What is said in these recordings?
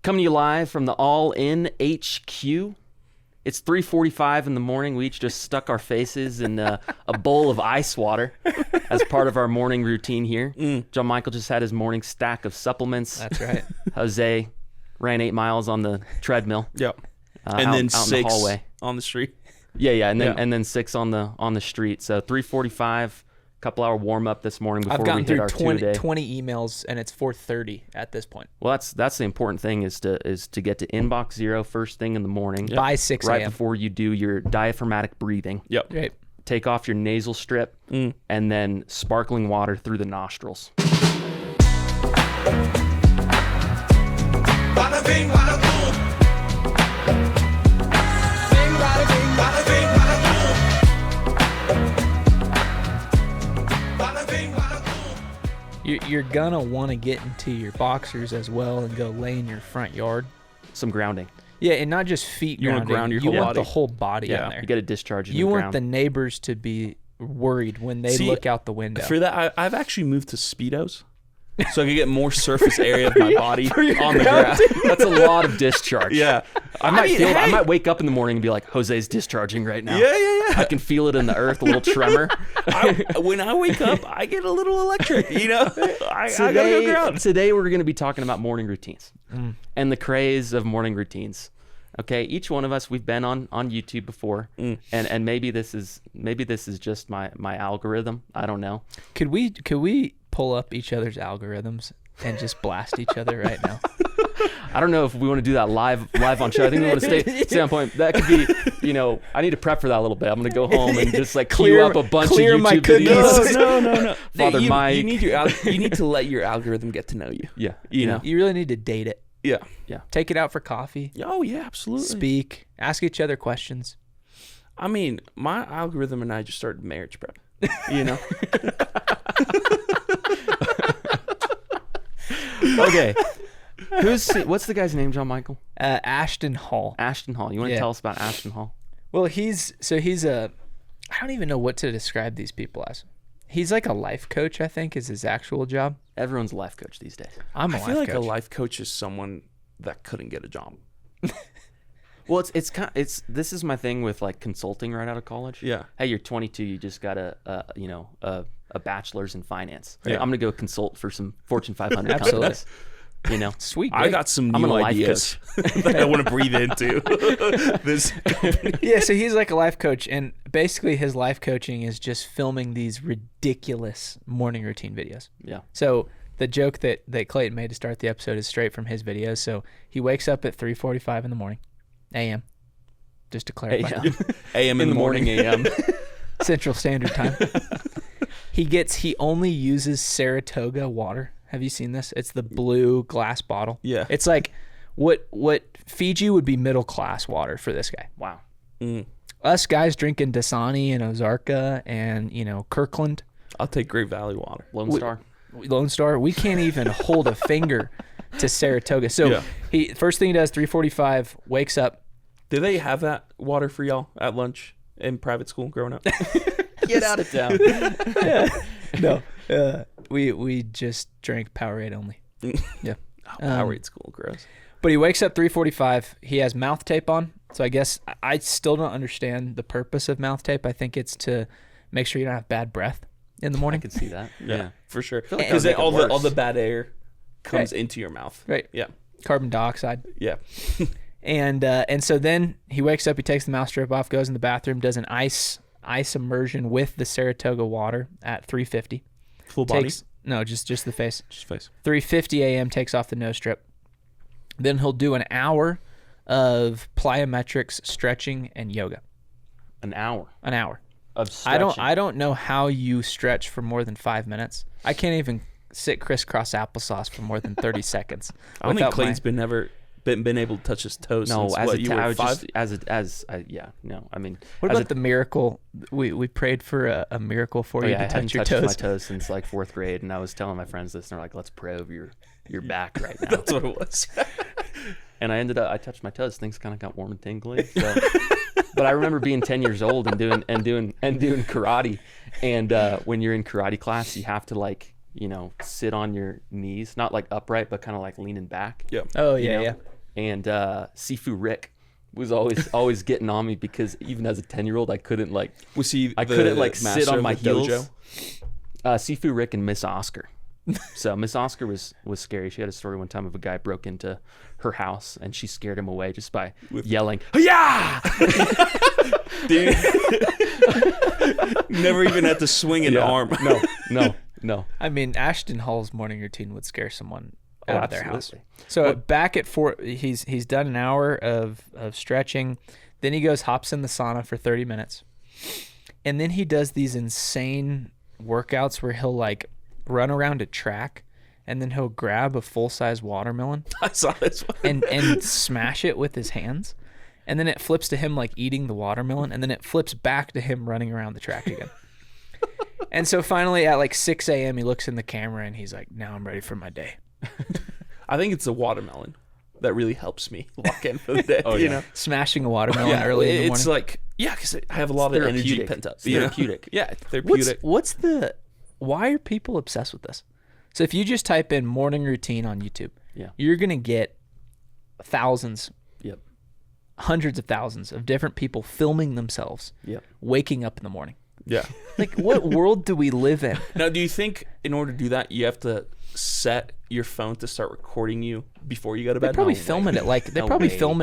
Coming to you live from the All In HQ. It's 3:45 in the morning. We each just stuck our faces in a bowl of ice water as part of our morning routine here. John Michael just had his morning stack of supplements. That's right. Jose ran 8 miles on the treadmill. Yep. And then out 6 in the hallway. on the street. Yeah, and then 6 on the street. So 3:45. Couple hour warm up this morning before I've gotten we hit our through 2-day. 20 emails and it's 4:30 at this point. Well, that's the important thing is to get to inbox 0 first thing in the morning. By 6 right a.m. before you do your diaphragmatic breathing. Yep. Right. Take off your nasal strip and then sparkling water through the nostrils. Bada bing, bada boom. Bing, bada bing, bada bing, bada boom. Bada bing, bada boom. You're gonna want to get into your boxers as well and go lay in your front yard. Some grounding. Yeah, and not just feet You wanna grounding. ground your you whole want the body. whole body Yeah, in there. You got to discharge in You the want ground. the neighbors to be worried when they See, look out the window. For that, I've actually moved to Speedos, so I can get more surface area of my body on the grass. That's a lot of discharge. Yeah. I might mean, feel. I hey. might wake up in the morning and be like, Jose's discharging right now. Yeah. I can feel it in the earth, a little tremor. When I wake up, I get a little electric, I gotta go ground. Today we're going to be talking about morning routines and the craze of morning routines. Okay, each one of us, we've been on YouTube before, and maybe this is just my algorithm. I don't know. Could we pull up each other's algorithms and just blast each other right now? I don't know if we want to do that live on show. I think we want to stay on point. That could be, I need to prep for that a little bit. I'm going to go home and just like queue up a bunch of my YouTube cookies. videos. No. Father Mike. You need to let your algorithm get to know you. Yeah, You really need to date it. Yeah. Take it out for coffee. Oh yeah, absolutely. Speak. Ask each other questions. I mean, my algorithm and I just started marriage prep. Okay. What's the guy's name, John Michael? Ashton Hall. Ashton Hall. You want to Yeah. tell us about Ashton Hall? Well, he's a, I don't even know what to describe these people as. He's like a life coach, I think, is his actual job. Everyone's a life coach these days. I'm a I life feel like coach. a life coach is someone that couldn't get a job. Well, this is my thing with like consulting right out of college. Yeah. Hey, you're 22. You just got a bachelor's in finance. Yeah. I'm gonna go consult for some Fortune 500 Absolutely. companies. Sweet. I gig. got some I'm new a life ideas that I want to breathe into this company. Yeah, so he's like a life coach, and basically his life coaching is just filming these ridiculous morning routine videos. Yeah. So the joke that Clayton made to start the episode is straight from his videos. So he wakes up at 3:45 in the morning, a.m., just to clarify. AM in the morning. AM. Central Standard Time. He only uses Saratoga water. Have you seen this? It's the blue glass bottle. Yeah. It's like what Fiji would be middle class water for this guy. Wow. Us guys drinking Dasani and Ozarka and Kirkland, I'll take Great Valley water. Lone Star. we can't even hold a finger to Saratoga. So Yeah. he first thing he does 3:45, wakes up. Did they have that water for y'all at lunch in private school growing up? Get out of town. No, we just drank Powerade only. Yeah. Powerade school, gross. But he wakes up 3:45. He has mouth tape on. So I guess I still don't understand the purpose of mouth tape. I think it's to make sure you don't have bad breath in the I morning. can see that. Yeah. For sure. like that Because would make it all the worse. bad air comes Right. into your mouth. Right. Yeah. Carbon dioxide. Yeah. And so then he wakes up, he takes the mouth strip off, goes in the bathroom, does an ice immersion with the Saratoga water at 3:50. Full body. No, just the face. Just face. 3:50 a.m. takes off the nose strip. Then he'll do an hour of plyometrics, stretching, and yoga. An hour An hour. of stretching. I don't know how you stretch for more than 5 minutes. I can't even sit crisscross applesauce for more than 30 seconds. I don't think without Clayton's been able to touch his toes No, since as what, a you ta- were I was 5? just no. I mean, What as about the miracle? We prayed for a miracle for you I to hadn't touch your touched my toes. toes since like 4th grade, and I was telling my friends this, and they're like, "Let's pray over your back right now." That's what it was. And I touched my toes. Things kind of got warm and tingly. So. But I remember being 10 years old and doing karate. And when you're in karate class, you have to sit on your knees, not like upright, but kind of like leaning back. Yeah. Oh you yeah, know? yeah. and Sifu Rick was always getting on me because even as a 10-year-old, I couldn't like sit on my heels. Sifu Rick and Miss Oscar. So Miss Oscar was scary. She had a story one time of a guy broke into her house and she scared him away just by yelling, "Yeah!" Dude. Never even had to swing an arm. No. I mean, Ashton Hall's morning routine would scare someone out of their house. Absolutely. So back at 4, he's done an hour of stretching. Then he hops in the sauna for 30 minutes. And then he does these insane workouts where he'll like run around a track and then he'll grab a full-size watermelon. I saw this one. and smash it with his hands. And then it flips to him like eating the watermelon, and then it flips back to him running around the track again. And so finally at like 6 a.m. he looks in the camera and he's like, "Now I'm ready for my day." I think it's the watermelon that really helps me lock in for the day. You know, Smashing a watermelon early in the morning. it's like because I have a lot of energy therapeutic. pent up. It's therapeutic. Yeah, it's therapeutic. Why are people obsessed with this? So if you just type in morning routine on YouTube, you're going to get thousands, hundreds of thousands of different people filming themselves waking up in the morning. Yeah. Like, what world do we live in? Now, do you think in order to do that, you have to set your phone to start recording you before you go to bed? They probably film it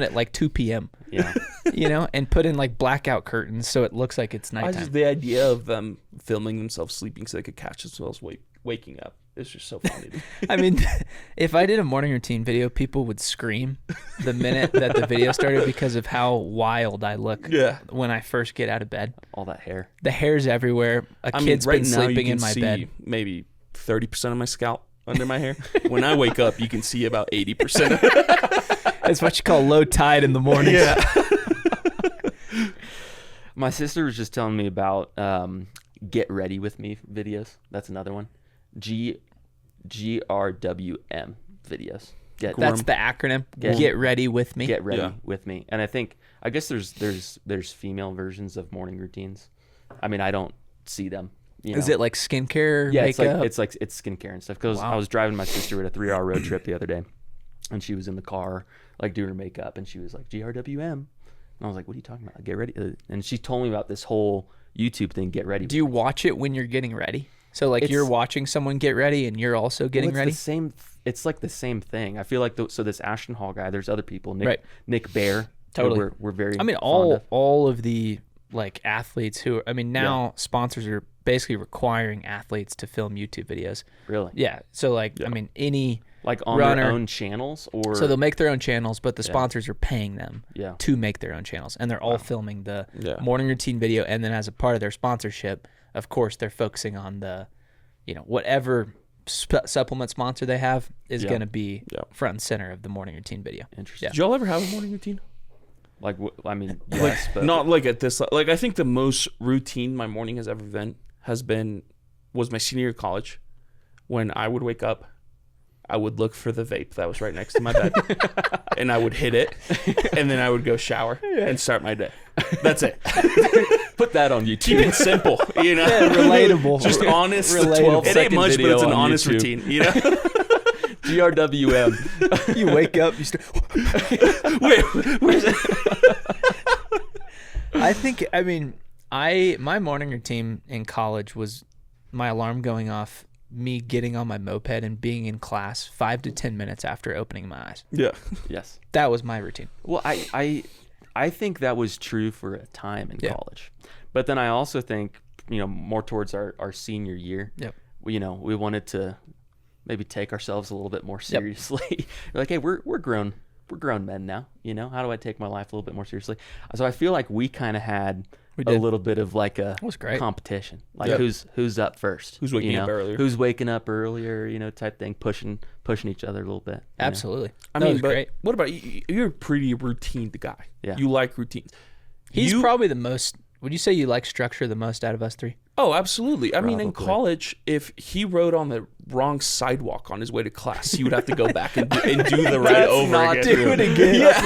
at like 2 p.m. Yeah. You know, and put in like blackout curtains so it looks like it's nighttime. Just the idea of them filming themselves sleeping so they could catch themselves waking up is just so funny. I mean, if I did a morning routine video, people would scream the minute that the video started because of how wild I look when I first get out of bed. All that hair. The hair's everywhere. Kid's been sleeping in my bed. Maybe 30% of my scalp under my hair. When I wake up, you can see about 80% of it. It's what you call low tide in the morning. Yeah. My sister was just telling me about Get Ready With Me videos. That's another one. GRWM videos. That's the acronym. Get Ready With Me. Get Ready With Me. And I guess there's female versions of morning routines. I mean, I don't see them. Is it like skincare? Yeah, makeup? it's skincare and stuff. Because I was driving my sister at a 3-hour road trip the other day, and she was in the car like doing her makeup, and she was like GRWM, and I was like, "What are you talking about? Get ready!" And she told me about this whole YouTube thing. Get ready. Do you watch it when you're getting ready? So like you're watching someone get ready, and you're also getting ready. It's like the same thing. I feel like so this Ashton Hall guy. There's other people. Nick Bear. Totally. We're very. I mean, all of the like athletes who. I mean, now sponsors are basically requiring athletes to film YouTube videos. Really? Yeah. So like, I mean, any like on runner, their own channels, or so they'll make their own channels, but the sponsors are paying them Yeah. to make their own channels, and they're all filming the morning routine video, and then as a part of their sponsorship, of course, they're focusing on the, whatever supplement sponsor they have is going to be front and center of the morning routine video. Interesting. Did y'all ever have a morning routine? Like, I mean, yes, but Not like at this. Like, I think the most routine my morning has ever been was my senior year of college. When I would wake up, I would look for the vape that was right next to my bed, and I would hit it, and then I would go shower and start my day. That's it. Put that on YouTube. Keep it simple, Relatable. Just honest. Relatable. It ain't much, but it's an on honest YouTube. routine. GRWM. You wake up, you start. Wait, where's it? My morning routine in college was my alarm going off, me getting on my moped and being in class 5 to 10 minutes after opening my eyes. Yeah. Yes. That was my routine. Well, I think that was true for a time in college, but then I also think more towards our senior year. Yep. We wanted to maybe take ourselves a little bit more seriously. We're like, hey, we're grown men now. How do I take my life a little bit more seriously? So I feel like we kind of had a little bit of like a competition, like who's up first, who's waking up earlier, who's waking up earlier, type thing, pushing each other a little bit. Absolutely. I mean, but great. What about you? You're a pretty routine guy. Yeah. You like routines. He's probably the most. Would you say you like structure the most out of us three? Oh, absolutely. I mean, in college, if he rode on the wrong sidewalk on his way to class, he would have to go back and do the ride over again. Do it again. That's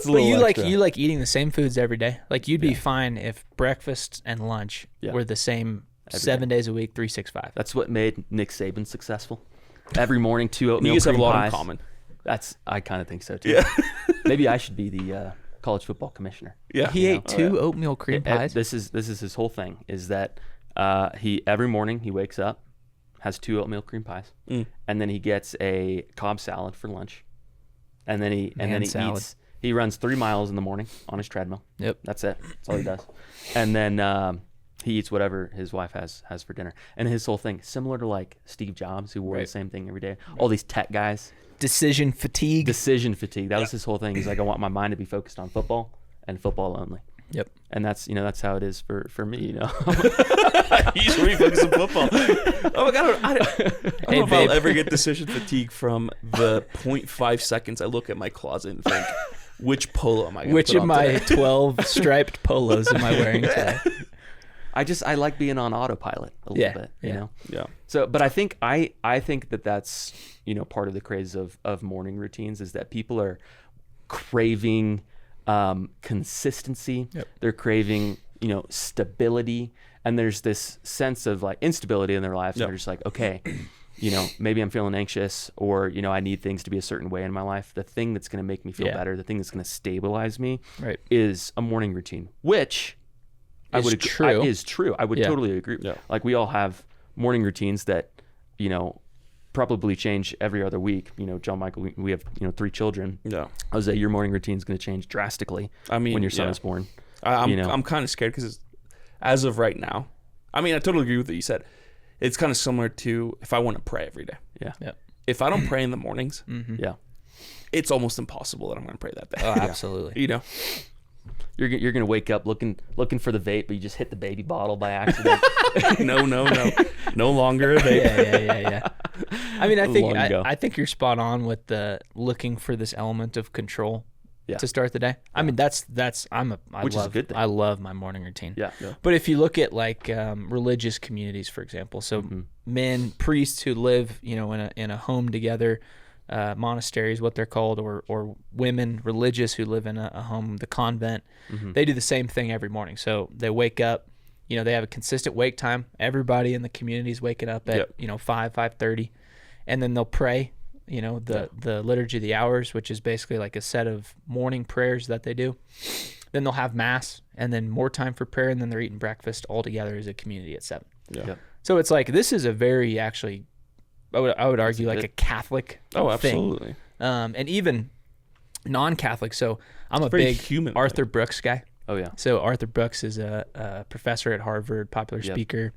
a little. But you like eating the same foods every day. Like you'd be fine if breakfast and lunch were the same every 7 days a week, 365. That's what made Nick Saban successful. Every morning, 2 oatmeal You guys have a cream lot pies. in common. I kind of think so too. Yeah. Maybe I should be the college football commissioner. Yeah. He ate two oatmeal cream pies. This is his whole thing, is that he every morning he wakes up, has 2 oatmeal cream pies, and then he gets a Cobb salad for lunch, and then he salad. eats. He runs 3 miles in the morning on his treadmill. Yep. That's it. That's all he does. And then he eats whatever his wife has for dinner. And his whole thing, similar to like Steve Jobs, who wore the same thing every day. All these tech guys. Decision fatigue. Decision fatigue. That was his whole thing. He's like, I want my mind to be focused on football and football only. Yep. And that's how it is for me, you know. He's really focused on football. Oh my God. I don't know if I'll ever get decision fatigue from the 0.5 seconds I look at my closet and think, which polo am I going to Which put of on my today? 12 striped polos am I wearing today? I like being on autopilot a little bit, you know. Yeah. So, but I think that's part of the craze of morning routines is that people are craving consistency. Yep. They're craving stability, and there's this sense of like instability in their lives. Yep. And they're just like, okay, maybe I'm feeling anxious, or I need things to be a certain way in my life. The thing that's going to make me feel better, the thing that's going to stabilize me, is a morning routine, which is true. I would totally agree. Yeah. Like we all have morning routines that, probably change every other week. John Michael, we have 3 children. Yeah. Jose, your morning routine is going to change drastically. When your son is born. I'm kind of scared because as of right now, I totally agree with what you said. It's kind of similar to if I want to pray every day. Yeah. Yep. If I don't pray in the mornings, Yeah. it's almost impossible that I'm going to pray that day. Oh, absolutely. You're going to wake up looking for the vape, but you just hit the baby bottle by accident. No. No longer a vape. Yeah. I think you're spot on with the looking for this element of control to start the day. I mean, that's Which is a good thing. I love my morning routine. Yeah. But if you look at like religious communities, for example, so men, priests who live, in a home together, monasteries, what they're called, or women religious who live in a home, the convent, they do the same thing every morning. So they wake up, they have a consistent wake time. Everybody in the community is waking up at 5:30, and then they'll pray. The liturgy of the hours, which is basically like a set of morning prayers that they do. Then they'll have mass, and then more time for prayer, and then they're eating breakfast all together as a community at 7. Yeah. So it's like this is a very actually, I would argue like a Catholic Oh, thing. absolutely. And even non-Catholic. So I'm a very big human Arthur Brooks guy. Oh yeah. So Arthur Brooks is a professor at Harvard, popular speaker.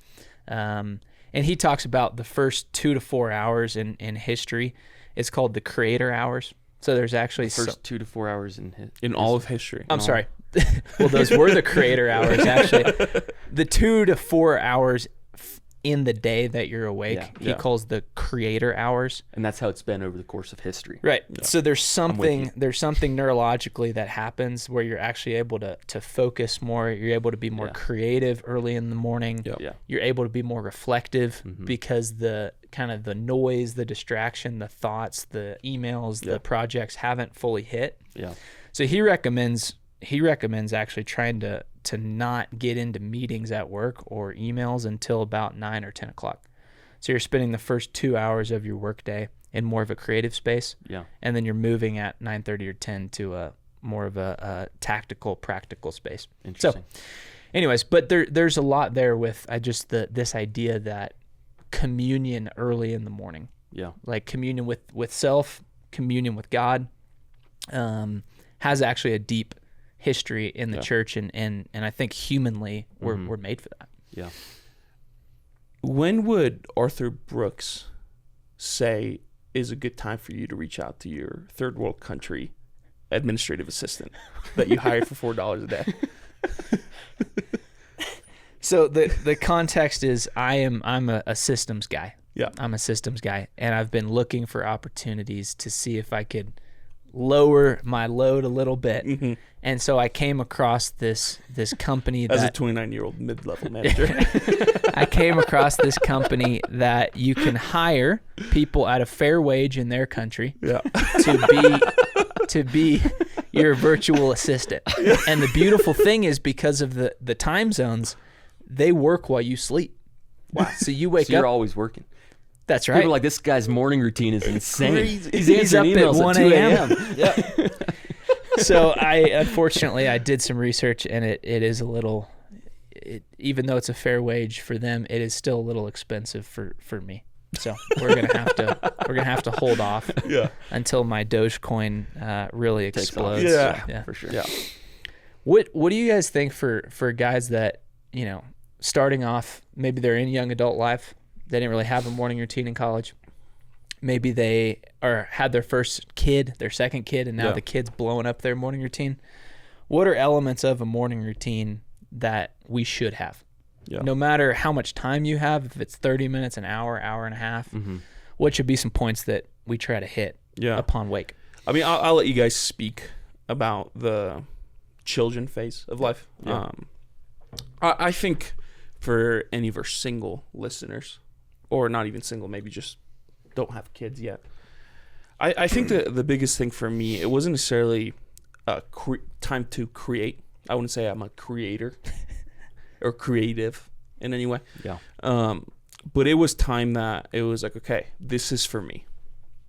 And he talks about the first 2 to 4 hours in history. It's called the creator hours. So there's actually First 2 to 4 hours In all of history. I'm sorry. Well, those were the creator hours, actually. The 2 to 4 hours in the day that you're awake, he calls the creator hours. And that's how it's been over the course of history. Right. Yeah. So there's something neurologically that happens where you're actually able to focus more. You're able to be more creative early in the morning. Yeah. You're able to be more reflective because the kind of the noise, the distraction, the thoughts, the emails, the projects haven't fully hit. Yeah. So he recommends actually trying to not get into meetings at work or emails until about 9 or 10 o'clock. So you're spending the first 2 hours of your workday in more of a creative space. Yeah. And then you're moving at 9:30 or 10 to a more of a tactical, practical space. Interesting. So anyways, but there's a lot there with this idea that communion early in the morning. Yeah. Like communion with self, communion with God, has actually a deep history in the church, and I think humanly we're made for that. Yeah. When would Arthur Brooks say is a good time for you to reach out to your third world country administrative assistant that you hired for $4 a day? So the context is I'm a systems guy. Yeah. I'm a systems guy, and I've been looking for opportunities to see if I could lower my load a little bit. And so I came across this company as a 29-year-old mid-level manager. I came across this company that you can hire people at a fair wage in their country to be your virtual assistant. And the beautiful thing is because of the time zones, they work while you sleep. Wow. So you wake So you're up. always working. That's People right. are like, this guy's morning routine is insane. Crazy. He's answering up at emails 1 at 2 a.m. a.m. Yeah. So unfortunately I did some research, and it is a little, even though it's a fair wage for them, it is still a little expensive for me. So we're gonna have to hold off Yeah. until my Dogecoin really Takes explodes. off. Yeah. For sure. Yeah. What do you guys think for guys that, starting off, maybe they're in young adult life, they didn't really have a morning routine in college. Maybe they had their first kid, their second kid, and now Yeah. the kid's blowing up their morning routine. What are elements of a morning routine that we should have? Yeah. No matter how much time you have, if it's 30 minutes, an hour, hour and a half, what should be some points that we try to hit Yeah. upon wake? I mean, I'll let you guys speak about the children phase of life. Yeah. I think for any of our single listeners, or not even single, maybe just don't have kids yet, I think the biggest thing for me, it wasn't necessarily time to create. I wouldn't say I'm a creator or creative in any way. Yeah. But it was time that it was like, okay, this is for me.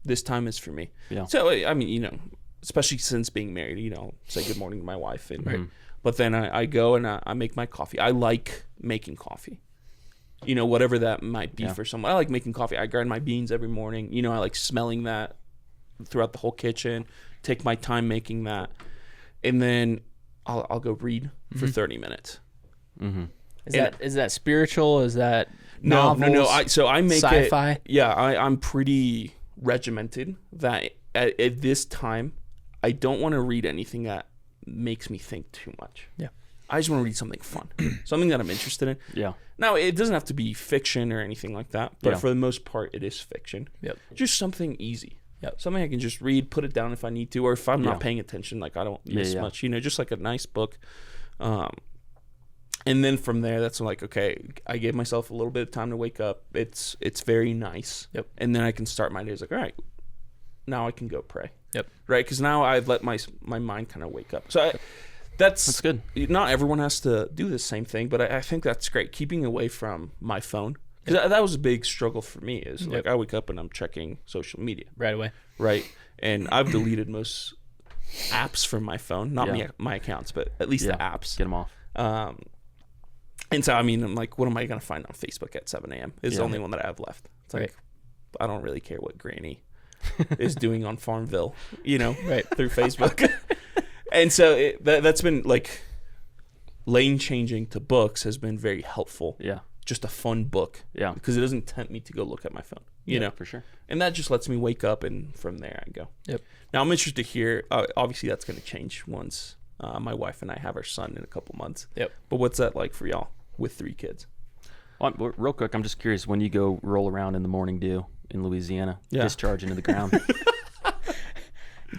This time is for me. Yeah. So, I mean, especially since being married, say good morning to my wife. And, But then I go and I make my coffee. I like making coffee. Whatever that might be for someone. I like making coffee. I grind my beans every morning. I like smelling that throughout the whole kitchen. Take my time making that. And then I'll go read for 30 minutes. Mm-hmm. Is that spiritual? Is that No. novels? I make sci-fi? it. Yeah, I'm pretty regimented that at this time, I don't want to read anything that makes me think too much. Yeah. I just want to read something fun, something that I'm interested in. Yeah. Now, it doesn't have to be fiction or anything like that, but Yeah. for the most part, it is fiction. Yep. Just something easy. Yep. Something I can just read, put it down if I need to, or if I'm Yeah. not paying attention, like I don't miss yeah. much. Just like a nice book. And then from there, that's like, okay, I gave myself a little bit of time to wake up. It's very nice. Yep. And then I can start my day. It's like, all right, now I can go pray. Yep. Right? Because now I've let my mind kind of wake up. So that's good. Not everyone has to do the same thing, but I think that's great. Keeping away from my phone. Because that was a big struggle for me is like I wake up and I'm checking social media. Right away. Right. And I've deleted most apps from my phone. Not Yeah. my accounts, but at least the apps. Get them off. And so, I mean, I'm like, what am I going to find on Facebook at 7 a.m. is the Yeah. only one that I have left. It's like, Right. I don't really care what Granny is doing on Farmville, Right. through Facebook. And so that's been like lane changing to books has been very helpful. Yeah. Just a fun book. Yeah. Because it doesn't tempt me to go look at my phone, you know? For sure. And that just lets me wake up, and from there I go. Yep. Now I'm interested to hear, obviously that's going to change once my wife and I have our son in a couple months. Yep. But what's that like for y'all with 3 kids? Well, real quick, I'm just curious, when you go roll around in the morning dew in Louisiana, Yeah. discharge into the ground,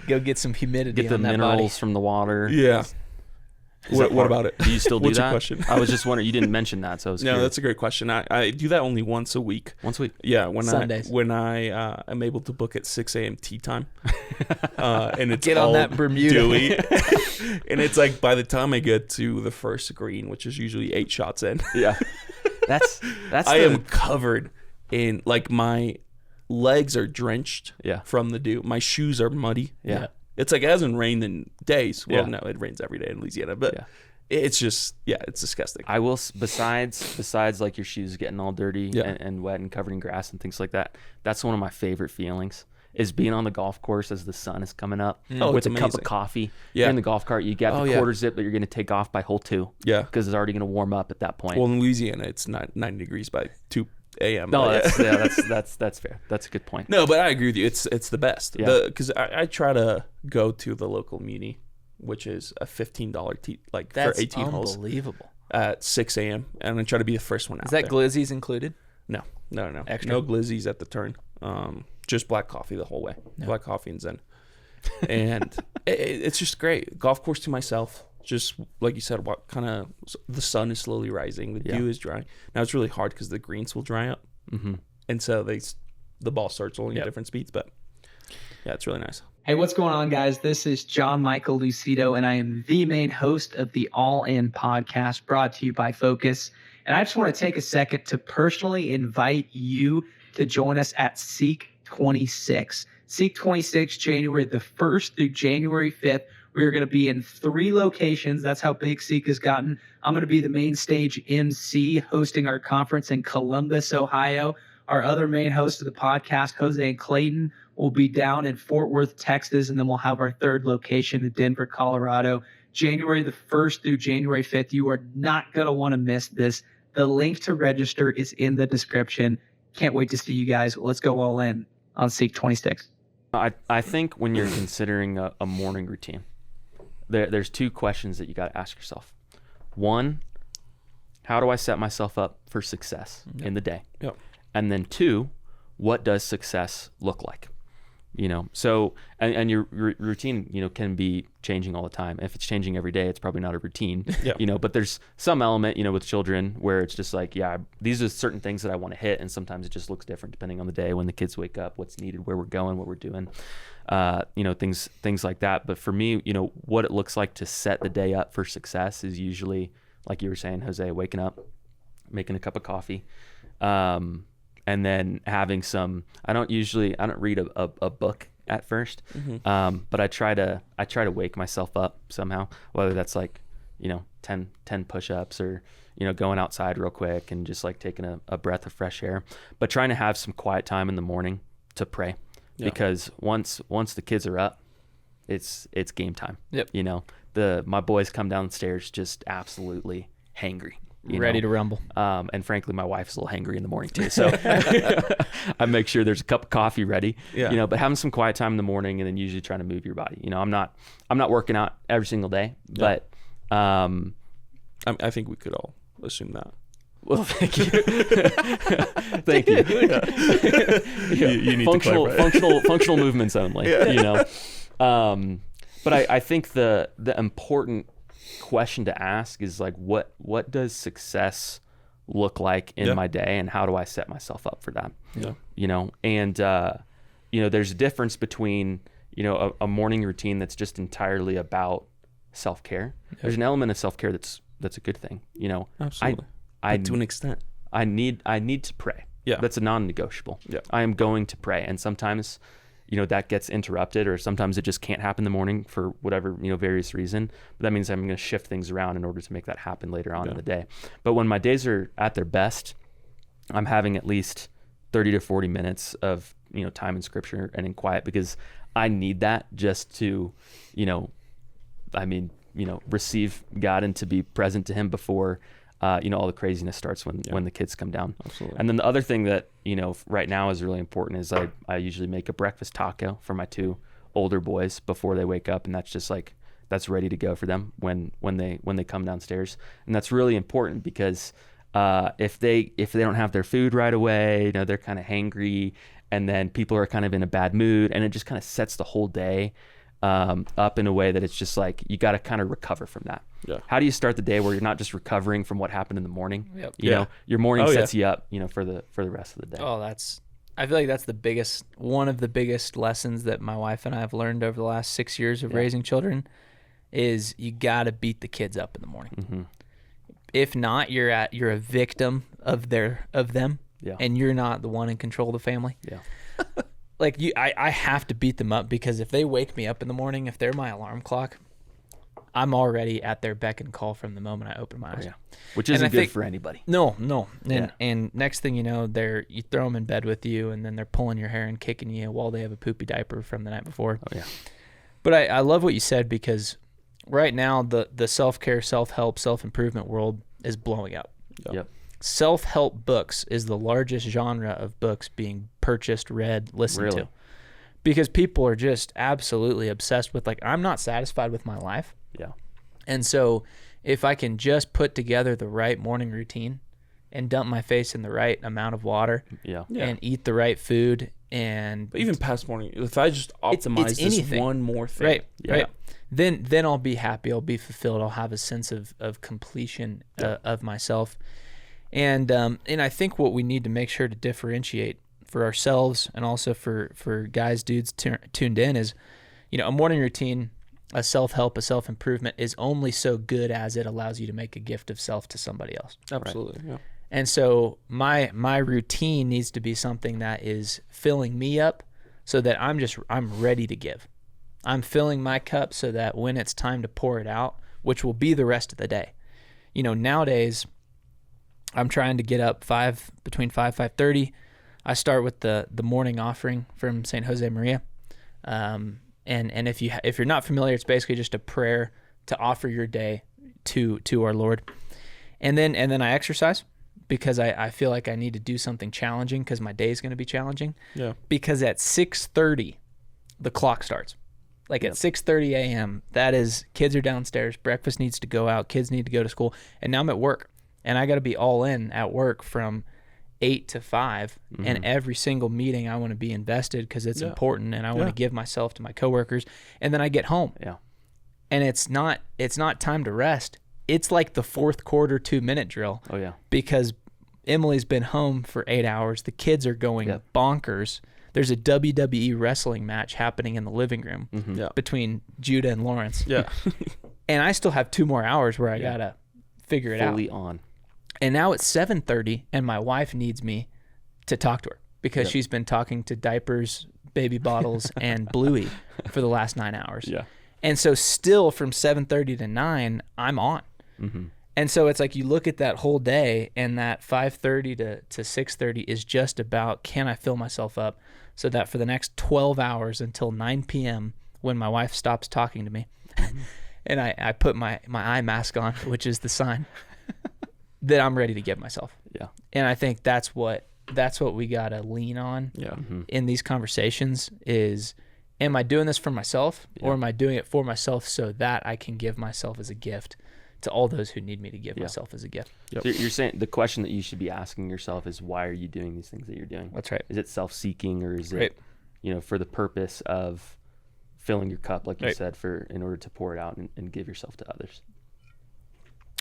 Go get some humidity get the on that minerals body. from the water. Yeah. Is that What part- about it? Do you still do What's that? your question? I was just wondering. You didn't mention that, so I was No, curious. that's a great question. I do that only once a week. Once a week. Yeah, when Sundays. I am able to book at 6 a.m. tea time, and it's Get on all that Bermuda. dewy, and it's like by the time I get to the first green, which is usually 8 shots in, Yeah. That's I am covered in, like, my legs are drenched Yeah. from the dew. My shoes are muddy. Yeah. It's like it hasn't rained in days. Well, Yeah. no, it rains every day in Louisiana, but Yeah. it's just, it's disgusting. I will, besides like your shoes getting all dirty Yeah. and wet and covered in grass and things like that, that's one of my favorite feelings is being on the golf course as the sun is coming up Oh, with it's a cup of amazing. coffee. Yeah. You're in the golf cart, you got Oh, the yeah. quarter zip, but you're going to take off by hole 2. Yeah. Because it's already going to warm up at that point. Well, in Louisiana, it's not 90 degrees by 2 a.m. no, but that's fair. That's a good point. No, but I agree with you. It's the best. Yeah. Because I try to go to the local muni, which is a $15 tee, like That's for 18 holes unbelievable. at 6 a.m. And I try to be the first one out Is that there. glizzies included? No. Extra? No glizzies at the turn. Just black coffee the whole way. Black coffee and Zen. And it's just great. Golf course to myself. Just like you said, what kind of the sun is slowly rising. The dew is drying. Now it's really hard because the greens will dry up, and so the ball starts rolling at different speeds. But yeah, it's really nice. Hey, what's going on, guys? This is John Michael Lucido, and I am the main host of the All In podcast brought to you by Focus. And I just want to take a second to personally invite you to join us at Seek 26. Seek 26, January the 1st through January 5th. We're going to be in 3 locations. That's how big Seek has gotten. I'm going to be the main stage MC hosting our conference in Columbus, Ohio. Our other main host of the podcast, Jose and Clayton, will be down in Fort Worth, Texas, and then we'll have our 3rd location in Denver, Colorado. January the 1st through January 5th. You are not going to want to miss this. The link to register is in the description. Can't wait to see you guys. Let's go all in on Seek 26. I think when you're considering a morning routine, there's 2 questions that you got to ask yourself. 1, how do I set myself up for success in the day? Yep. And then 2, what does success look like? So and your routine, can be changing all the time. If it's changing every day, it's probably not a routine, but there's some element, with children where it's just like, these are certain things that I want to hit. And sometimes it just looks different depending on the day, when the kids wake up, what's needed, where we're going, what we're doing, things like that. But for me, what it looks like to set the day up for success is usually, like you were saying, Jose, waking up, making a cup of coffee, and then having some, I don't read a book at first, but I try to wake myself up somehow, whether that's like, 10 push-ups or, going outside real quick and just like taking a breath of fresh air, but trying to have some quiet time in the morning to pray, because once the kids are up, it's game time. Yep. My boys come downstairs just absolutely hangry. Ready to rumble. And frankly, my wife's a little hangry in the morning too. So I make sure there's a cup of coffee ready, but having some quiet time in the morning and then usually trying to move your body. I'm not working out every single day, but I think we could all assume that. Well, thank you. Thank you. You need functional movements only, but I think the important question to ask is like, what does success look like in my day, and how do I set myself up for that? There's a difference between a morning routine that's just entirely about self-care. There's an element of self-care that's a good thing. Absolutely. To an extent, I need to pray. That's a non-negotiable. I am going to pray, and sometimes that gets interrupted, or sometimes it just can't happen in the morning for whatever, various reason. But that means I'm going to shift things around in order to make that happen later on in the day. But when my days are at their best, I'm having at least 30 to 40 minutes of, time in scripture and in quiet, because I need that just to, receive God and to be present to him before, all the craziness starts when the kids come down. Absolutely. And then the other thing that, right now is really important is I usually make a breakfast taco for my 2 older boys before they wake up. And that's just like, that's ready to go for them when they come downstairs. And that's really important because, if they don't have their food right away, they're kind of hangry, and then people are kind of in a bad mood, and it just kind of sets the whole day up in a way that it's just like, you got to kind of recover from that. How do you start the day where you're not just recovering from what happened in the morning? Your morning sets you up, for the rest of the day. I feel like that's one of the biggest lessons that my wife and I have learned over the last 6 years of raising children is you got to beat the kids up in the morning. Mm-hmm. If not, you're a victim of them, and you're not the one in control of the family. Like I have to beat them up, because if they wake me up in the morning, if they're my alarm clock, I'm already at their beck and call from the moment I open my eyes. Which isn't good for anybody. No. And next thing you know, you throw them in bed with you, and then they're pulling your hair and kicking you while they have a poopy diaper from the night before. But I love what you said, because right now the self-care, self-help, self-improvement world is blowing up. Self-help books is the largest genre of books being purchased, read, listened to, because people are just absolutely obsessed with, like, I'm not satisfied with my life. And so if I can just put together the right morning routine and dump my face in the right amount of water and eat the right food, but even past morning, if I just optimize this one more thing, right, then I'll be happy, I'll be fulfilled, I'll have a sense of completion of myself. And I think what we need to make sure to differentiate for ourselves, and also for guys, dudes tuned in, is, a morning routine, a self-help, a self-improvement is only so good as it allows you to make a gift of self to somebody else. Absolutely. And so my routine needs to be something that is filling me up so that I'm ready to give. I'm filling my cup so that when it's time to pour it out, which will be the rest of the day. Nowadays I'm trying to get up between 5:30. I start with the morning offering from St. Jose Maria. And if you're not familiar, it's basically just a prayer to offer your day to our Lord. And then I exercise because I feel like I need to do something challenging because my day is going to be challenging. Yeah. Because at 6:30, the clock starts. Like at 6:30 a.m., that is, kids are downstairs, breakfast needs to go out, kids need to go to school, and now I'm at work. And I got to be all in at work from 8 to 5, and every single meeting I want to be invested because it's important, and I want to give myself to my coworkers. And then I get home. Yeah. And it's not time to rest. It's like the fourth quarter 2-minute drill. Oh, yeah. Because Emily's been home for 8 hours. The kids are going bonkers. There's a WWE wrestling match happening in the living room between Judah and Lawrence. Yeah. And I still have 2 more hours where I got to figure it out. Fully on. And now it's 7:30 and my wife needs me to talk to her because she's been talking to diapers, baby bottles, and Bluey for the last 9 hours. Yeah. And so still from 7:30 to 9, I'm on. And so it's like you look at that whole day, and that 5:30 to 6:30 is just about, can I fill myself up so that for the next 12 hours until 9 p.m. when my wife stops talking to me and I put my eye mask on, which is the sign, that I'm ready to give myself. Yeah. And I think that's what we got to lean on in these conversations is, am I doing this for myself or am I doing it for myself so that I can give myself as a gift to all those who need me to give myself as a gift? So you're saying the question that you should be asking yourself is, why are you doing these things that you're doing? That's right. Is it self-seeking, or is it, for the purpose of filling your cup, like you said, in order to pour it out and give yourself to others?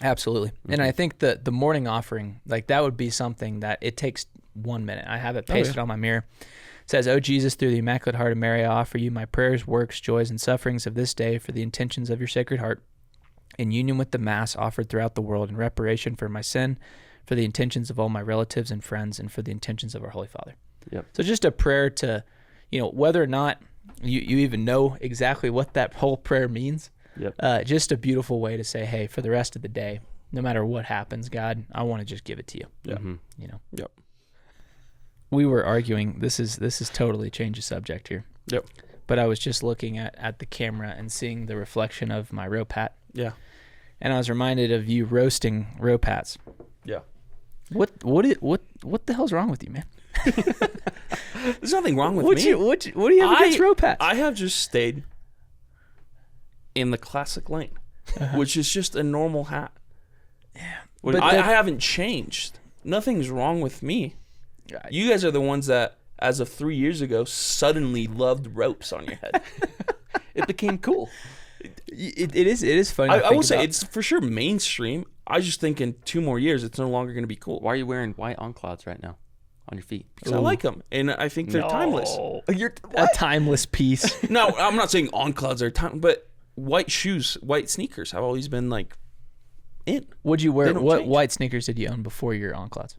Absolutely. And I think the morning offering, like that would be something that it takes 1 minute. I have it pasted on my mirror. It says, "Oh Jesus, through the Immaculate Heart of Mary, I offer you my prayers, works, joys, and sufferings of this day for the intentions of your Sacred Heart, in union with the Mass offered throughout the world in reparation for my sin, for the intentions of all my relatives and friends, and for the intentions of our Holy Father." Yep. So just a prayer to, whether or not you even know exactly what that whole prayer means, just a beautiful way to say, hey, for the rest of the day, no matter what happens, God, I want to just give it to you. Yeah. Yep. We were arguing, this is totally change the subject here. Yep. But I was just looking at the camera and seeing the reflection of my rope hat. Yeah. And I was reminded of you roasting rope hats. Yeah. What the hell's wrong with you, man? There's nothing wrong with me. What do you have against rope hats? I have just stayed in the classic lane, which is just a normal hat. Yeah. But I haven't changed. Nothing's wrong with me. You guys are the ones that, as of 3 years ago, suddenly loved ropes on your head. It became cool. It is funny. I will say it's for sure mainstream. I just think in 2 more years it's no longer going to be cool. Why are you wearing white on-clouds right now on your feet? Because I like them, and I think they're timeless. You're a timeless piece. No, I'm not saying on-clouds are time, but white shoes, white sneakers have always been like in. Would you wear, what change. white sneakers did you own before your on-clouds?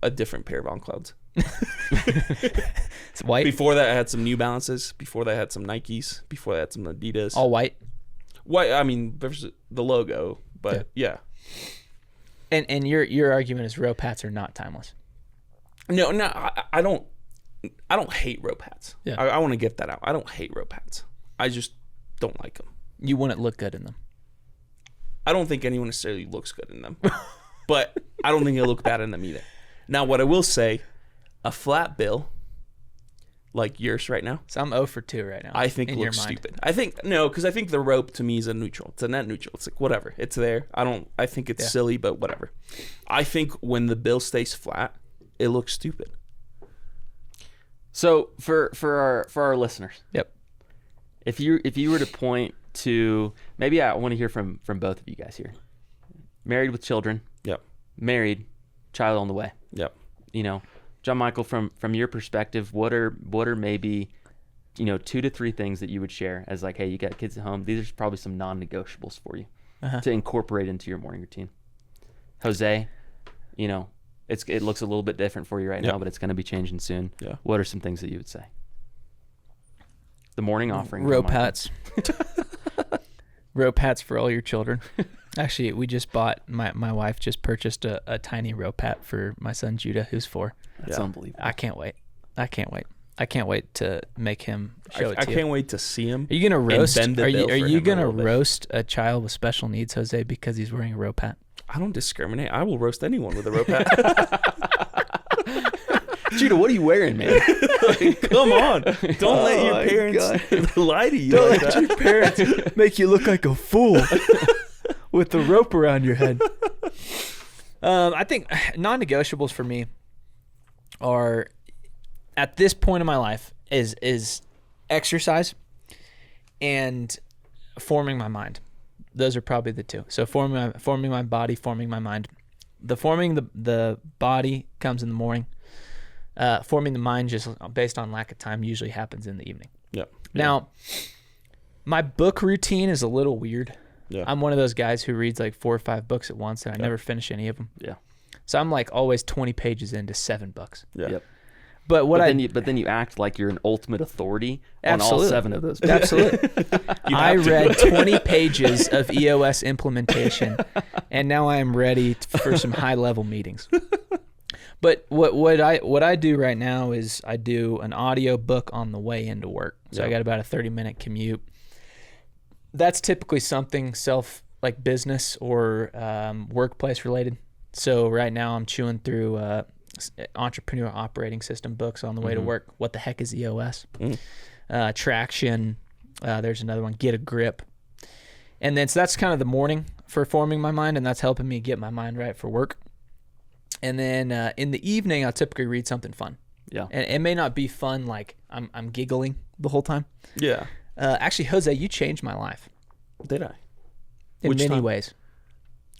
A different pair of on-clouds. It's white? Before that, I had some New Balances. Before that, I had some Nikes. Before that, I had some Adidas. All white? White. I mean, there's the logo, but yeah. And your argument is rope hats are not timeless. No, I don't hate rope hats. Yeah. I want to get that out. I don't hate rope hats. I just don't like them. You wouldn't look good in them. I don't think anyone necessarily looks good in them, but I don't think they look bad in them either. Now, what I will say, a flat bill like yours right now, So I'm 0 for 2 right now. I think in looks your mind. stupid. I think because I think the rope to me is a neutral. It's a net neutral. It's like whatever. It's there. I think it's silly, but whatever. I think when the bill stays flat, it looks stupid. So for our listeners, Yep. if you were to point to, maybe I want to hear from both of you guys here. Married with children. Yep. Married, child on the way. Yep. John Michael, from your perspective, what are maybe 2 to 3 things that you would share as like, hey, you got kids at home, these are probably some non-negotiables for you to incorporate into your morning routine. Jose, It looks a little bit different for you right now, but it's going to be changing soon. Yeah. What are some things that you would say? The morning offering. Rope hats. Rope hats for all your children. Actually, we just bought, my wife just purchased a tiny rope hat for my son Judah, who's 4. That's unbelievable. I can't wait. I can't wait to make him show it to you. I can't wait to see him. Are you gonna roast? bend the Are bill for you him a gonna little bit. roast a child with special needs, Jose, because he's wearing a rope hat? I don't discriminate. I will roast anyone with a rope hat. Judah, what are you wearing, man? Come on. Don't let your parents lie to you. Don't like let that. your parents make you look like a fool with the rope around your head. I think non-negotiables for me are, at this point in my life, is exercise and forming my mind. Those are probably the two. So forming my body, forming my mind. The forming the body comes in the morning. Forming the mind, just based on lack of time, usually happens in the evening. Yeah. Now, my book routine is a little weird. Yeah. I'm one of those guys who reads like 4 or 5 books at once, and I never finish any of them. Yeah. So I'm like always 20 pages into 7 books. Yeah. Yep. But then you act like you're an ultimate authority on all Absolutely. 7 of those books. Absolutely. I read 20 pages of EOS implementation, and now I am ready for some high-level meetings. But what I do right now is I do an audio book on the way into work. So I got about a 30-minute commute. That's typically something like business or workplace related. So right now I'm chewing through entrepreneur operating system books on the way to work. What the heck is EOS? Traction. There's another one, Get a Grip. And then so that's kind of the morning for forming my mind, and that's helping me get my mind right for work. And then in the evening, I'll typically read something fun. Yeah. And it may not be fun like I'm giggling the whole time. Yeah. Actually, Jose, you changed my life Did I? in Which many time? ways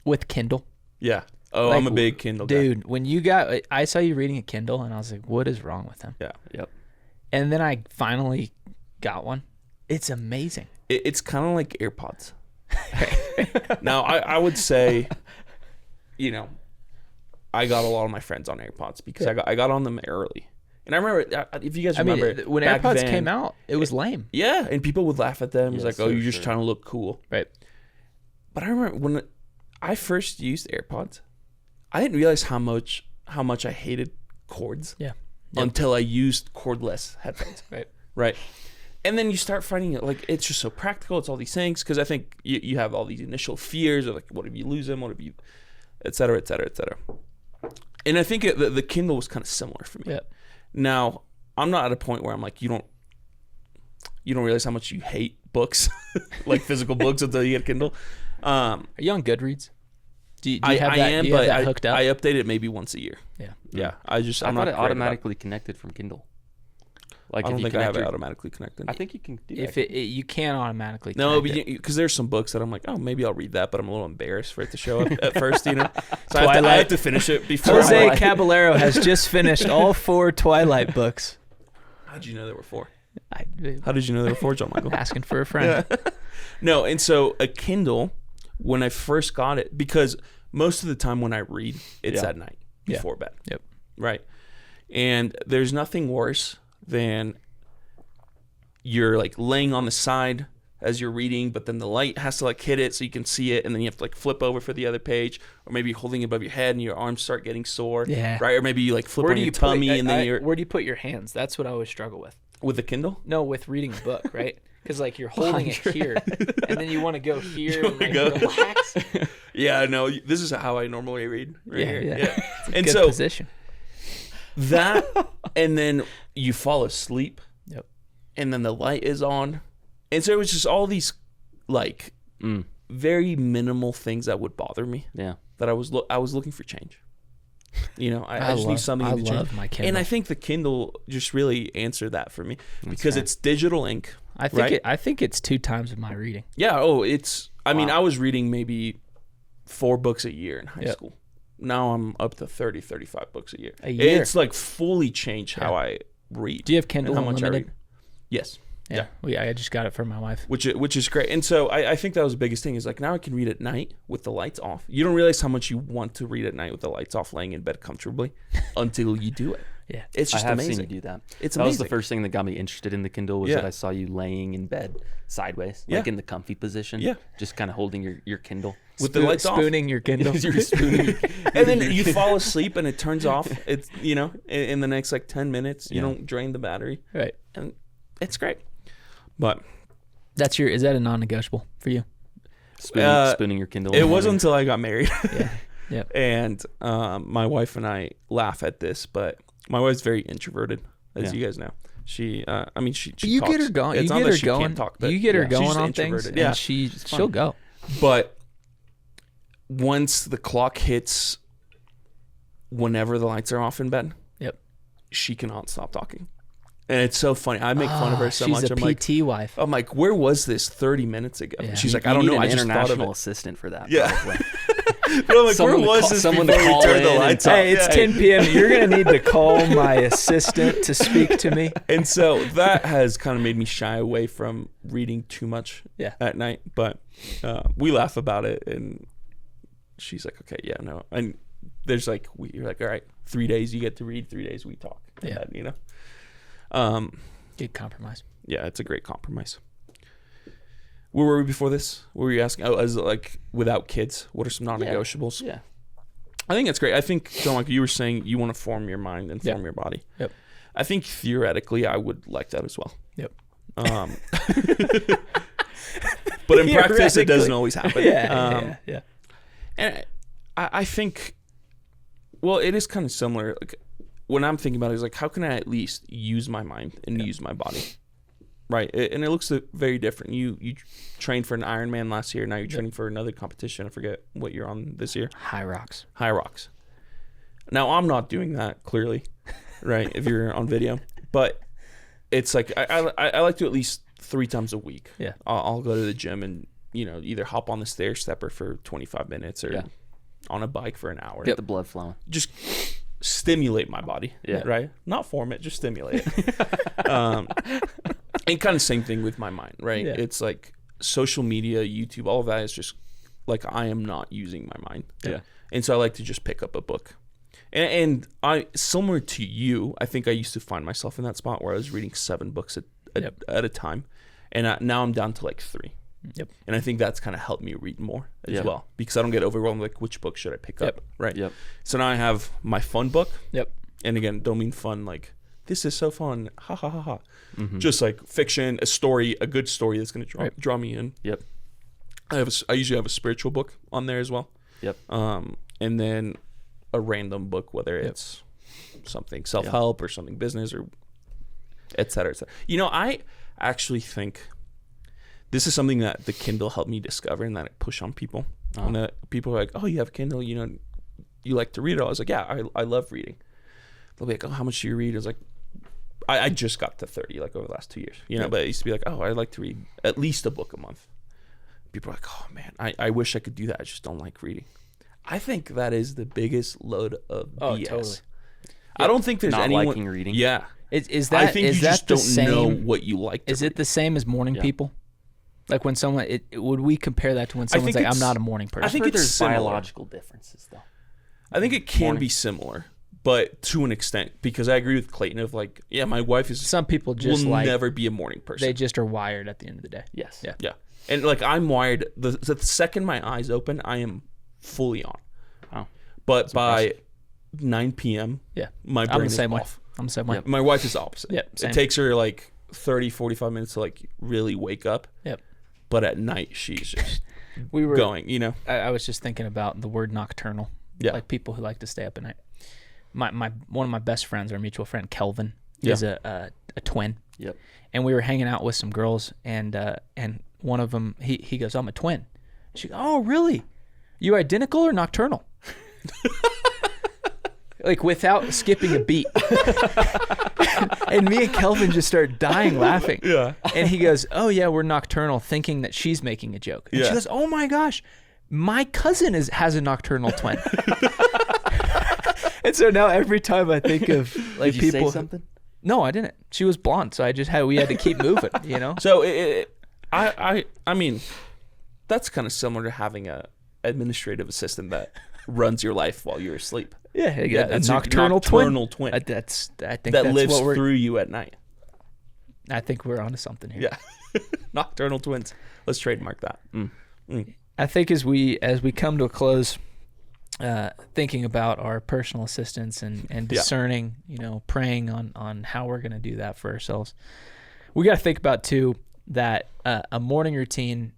with Kindle. Yeah. Oh, Like, I'm a big Kindle guy. Dude, when I saw you reading a Kindle, and I was like, what is wrong with him? Yeah. Yep. And then I finally got one. It's amazing. It's kind of like AirPods. Now, I would say, I got a lot of my friends on AirPods because I got on them early. And I remember, if you guys remember, when back AirPods then- came out, it was lame. Yeah, and people would laugh at them. It's Yeah, like, oh, so you're just sure. trying to look cool. Right. But I remember when I first used AirPods, I didn't realize how much I hated cords. Yeah. Until I used cordless headphones. Right. Right. And then you start finding it like it's just so practical. It's all these things because I think you have all these initial fears of like, what if you lose them? What if you, et cetera, et cetera, et cetera. And I think the Kindle was kind of similar for me. Yeah. Now I'm not at a point where I'm like, you don't realize how much you hate books, like physical books, until you get a Kindle. Are you on Goodreads? Do you I have that, am, do you have but that hooked up? I update it maybe once a year. Yeah. Yeah, I I'm thought not it great automatically connected from Kindle. Like I if don't you think I have connect it your- automatically connected. I think you can do If that. you can automatically No, connect it. because there's some books that I'm like, oh, maybe I'll read that, but I'm a little embarrassed for it to show up at first, So I have Twilight. to finish it before. Jose I'm Caballero has just finished all 4 Twilight books. How'd you know there were 4? I, How did you know there were 4, John Michael? asking for a friend. No, and so a Kindle, when I first got it, because most of the time when I read, it's Yeah. at night Yeah. before bed. Yep. Right. And there's nothing worse than you're like laying on the side as you're reading, but then the light has to like hit it so you can see it, and then you have to like flip over for the other page, or maybe you're holding it above your head and your arms start getting sore. Yeah. Right. Or maybe you like flip on your tummy and then you're where do you put your hands? That's what I always struggle with. with the Kindle. No, with reading a book, right? Because like you're holding it here, and then you want to go here and like go- relax. Yeah. No. This is how I normally read. Right here. yeah. And Good so position. that, and then you fall asleep. Yep. And then the light is on, and so it was just all these like very minimal things that would bother me. Yeah. That I was looking for change. I just need something I to change. love my Kindle. And I think the Kindle just really answered that for me because fair. it's digital ink. I think right? I think it's 2 times of my reading. Yeah. Oh, it's. I mean, Wow. I was reading maybe 4 books a year in high Yep. school. Now I'm up to 30, 35 books a year. A year. It's like fully changed how I read. Do you have and Kindle how much I Unlimited? read. Yes. Yeah. I just got it for my wife. which is great. And so I think that was the biggest thing is like now I can read at night with the lights off. You don't realize how much you want to read at night with the lights off, laying in bed comfortably until you do it. Yeah. It's just I have amazing. seen you do that. It's That was amazing. the first thing that got me interested in the Kindle was Yeah. that I saw you laying in bed sideways, like in the comfy position. Yeah. Just kind of holding your Kindle. with the lights off. Spooning your Kindle. You're spooning. And then you fall asleep and it turns off. It's in the next like 10 minutes. You don't drain the battery, Right. and it's great. But Is that a non-negotiable for you? Spooning your Kindle. it wasn't until I got married. Yeah. Yep. And my wife and I laugh at this, but my wife's very introverted, as Yeah. you guys know. She You talks. get her going. It's You not get that her she going. can't talk, but You get her she's going just on things, introverted. and Yeah, she'll go. but once the clock hits, whenever the lights are off in bed, Yep. she cannot stop talking, and it's so funny. I make fun of her so she's much. a I'm PT wife. like, where was this 30 minutes ago? Yeah. She's like, You I don't need know. an I just thought of international it. assistant for that. Yeah. probably. But I'm like, Someone where to was call- this someone before to we call turned the in and lights off? Hey, it's Yeah. 10 p.m. You're going to need to call my assistant to speak to me. And so that has kind of made me shy away from reading too much Yeah. at night. But we laugh about it, and she's like, okay, yeah, no. And there's like, you're like, all right, 3 days you get to read, 3 days we talk. Yeah. Good compromise. Yeah, it's a great compromise. Where were we before this? What were you asking? Oh, as like without kids, what are some non-negotiables? Yeah. I think that's great. I think, John, like you were saying, you want to form your mind and form your body. Yep. I think theoretically, I would like that as well. Yep. But in practice, it doesn't Theoretically. always happen. Yeah. And I think, well, it is kind of similar. Like when I'm thinking about it, is like, how can I at least use my mind and use my body? Right. And it looks very different. You trained for an Ironman last year. Now you're training for another competition. I forget what you're on this year. High rocks. High Rocks. Now, I'm not doing that, clearly, right, if you're on video. But it's like I like to at least 3 times a week. Yeah. I'll go to the gym and, either hop on the stair stepper for 25 minutes or on a bike for an hour. Get the blood flowing. Just stimulate my body. Yeah. Right? Not form it, just stimulate it. And kind of same thing with my mind, right? Yeah. It's like social media, YouTube, all of that is just like I am not using my mind. Yeah. And so I like to just pick up a book. And I, similar to you, I think I used to find myself in that spot where I was reading 7 books at a time. And now I'm down to like 3. Yep. And I think that's kind of helped me read more as Yeah. well, because I don't get overwhelmed like which book should I pick up, right? Yep. So now I have my fun book. Yep. And again, don't mean fun like this is so fun, ha ha ha ha. Mm-hmm. Just like fiction, a story, a good story that's going to draw me in. Yep. I usually have a spiritual book on there as well. Yep. And then a random book, whether it's something self-help or something business or et cetera, et cetera. I actually think this is something that the Kindle helped me discover and that I push on people. When people are like, oh, you have Kindle, you like to read it. I was like, yeah, I love reading. They'll be like, oh, how much do you read? I was like, I just got to 30 like over the last 2 years, but it used to be like, oh, I like to read at least a book a month. People are like, oh man, I wish I could do that. I just don't like reading. I think that is the biggest load of BS. Totally. I don't think there's Not anyone liking reading. Yeah. Is that I think is you that just the don't same? know what you like to Is it the same as morning people? Like when someone, would we compare that to when someone's think like, I'm it's- not a morning person? I think I've heard it's there's similar. biological differences though. I think it can Morning. be similar, but to an extent, because I agree with Clayton of like, yeah, my wife is Some people just will like, never be a morning person. they just are wired at the end of the day. Yes. Yeah. Yeah. And like I'm wired, the second my eyes open, I am fully on. Wow. But by 9 p.m., Yeah. my brain I'm the is same way. off. I'm the same way. My wife is the opposite. Yep, same. It takes her like 30, 45 minutes to like really wake up. Yep. But at night, she's just We were going, I was just thinking about the word nocturnal. Yeah. Like people who like to stay up at night. My one of my best friends, our mutual friend Kelvin, Yeah. is a twin. Yep. And we were hanging out with some girls, and one of them he goes, I'm a twin. She goes, oh really? You identical or nocturnal? Like without skipping a beat. And me and Kelvin just start dying laughing. Yeah. And he goes, oh yeah, we're nocturnal, thinking that she's making a joke. And she Yeah. goes, oh my gosh, my cousin has a nocturnal twin. And so now every time I think of like Did you people, say something? No, I didn't. She was blonde, so we had to keep moving, you know? So I mean, that's kind of similar to having a administrative assistant that runs your life while you're asleep. Yeah, a that's your nocturnal nocturnal twin. twin. I think That that's lives what through you at night. I think we're onto something here. Yeah. Nocturnal twins. Let's trademark that. I think as we come to a close, thinking about our personal assistants and discerning, you know, praying on how we're going to do that for ourselves, we got to think about too that a morning routine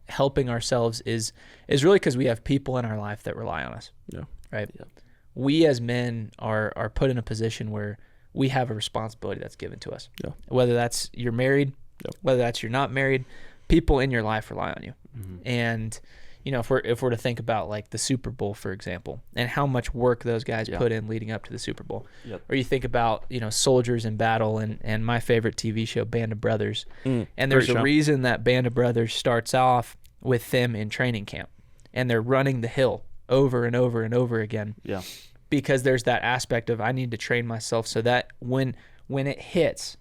helping ourselves is really because we have people in our life that rely on us. Yeah. Right. Yeah. We as men are put in a position where we have a responsibility that's given to us. Yeah. Whether that's you're married, whether that's you're not married, people in your life rely on you. And you know, if we're to think about like the Super Bowl, for example, and how much work those guys put in leading up to the Super Bowl, or you think about, you know, soldiers in battle and my favorite TV show, Band of Brothers, and there's a reason that Band of Brothers starts off with them in training camp, and they're running the hill over and over and over again. Yeah. Because there's that aspect of I need to train myself so that when it hits,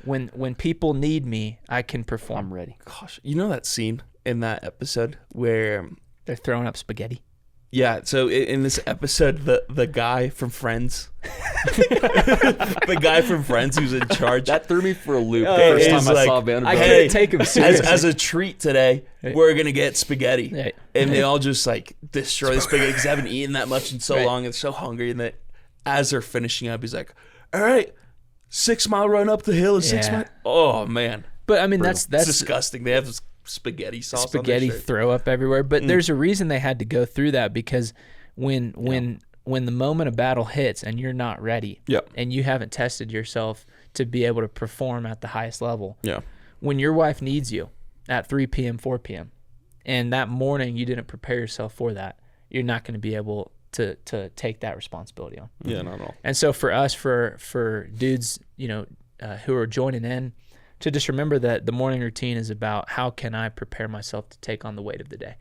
when people need me, I can perform. I'm ready. Gosh, you know that scene in that episode where they're throwing up spaghetti? Yeah, so in this episode, the guy from Friends, the guy from Friends who's in charge. That threw me for a loop the first time I saw Band of I Brothers. couldn't take him seriously. As a treat today, we're going to get spaghetti. Right. And they all just like destroy the spaghetti because they haven't eaten that much in so long and so hungry. And that as they're finishing up, he's like, all right, 6 mile run up the hill is 6 miles. Oh, man. But I mean, that's disgusting. They have this spaghetti sauce on their shirt. Throw up everywhere. But there's a reason they had to go through that, because when the moment of battle hits and you're not ready, and you haven't tested yourself to be able to perform at the highest level, when your wife needs you at 3 p.m., 4 p.m., and that morning you didn't prepare yourself for that, you're not going to be able to take that responsibility on. Yeah, not at all. And so for us, for dudes, you know, who are joining in, to just remember that the morning routine is about how can I prepare myself to take on the weight of the day,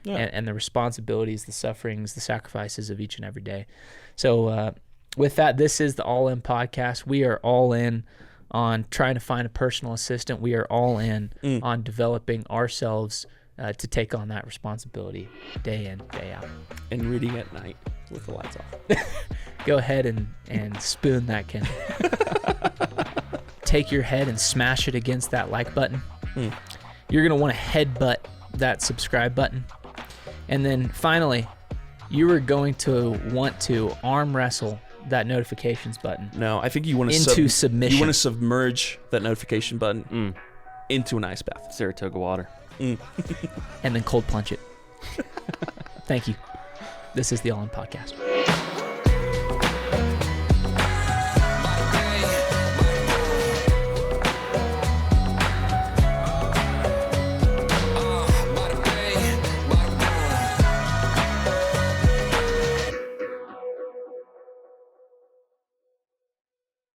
and the responsibilities, the sufferings, the sacrifices of each and every day. So with that, this is the All In podcast. We are all in on trying to find a personal assistant. We are all in on developing ourselves to take on that responsibility day in, day out. And reading at night with the lights off. Go ahead and spoon that, Ken. Take your head and smash it against that like button. You're going to want to headbutt that subscribe button. And then finally, you are going to want to arm wrestle that notifications button. No, I think you want to into submission. You want to submerge that notification button into an ice bath. Saratoga water. And then cold plunge it. Thank you. This is the All In Podcast.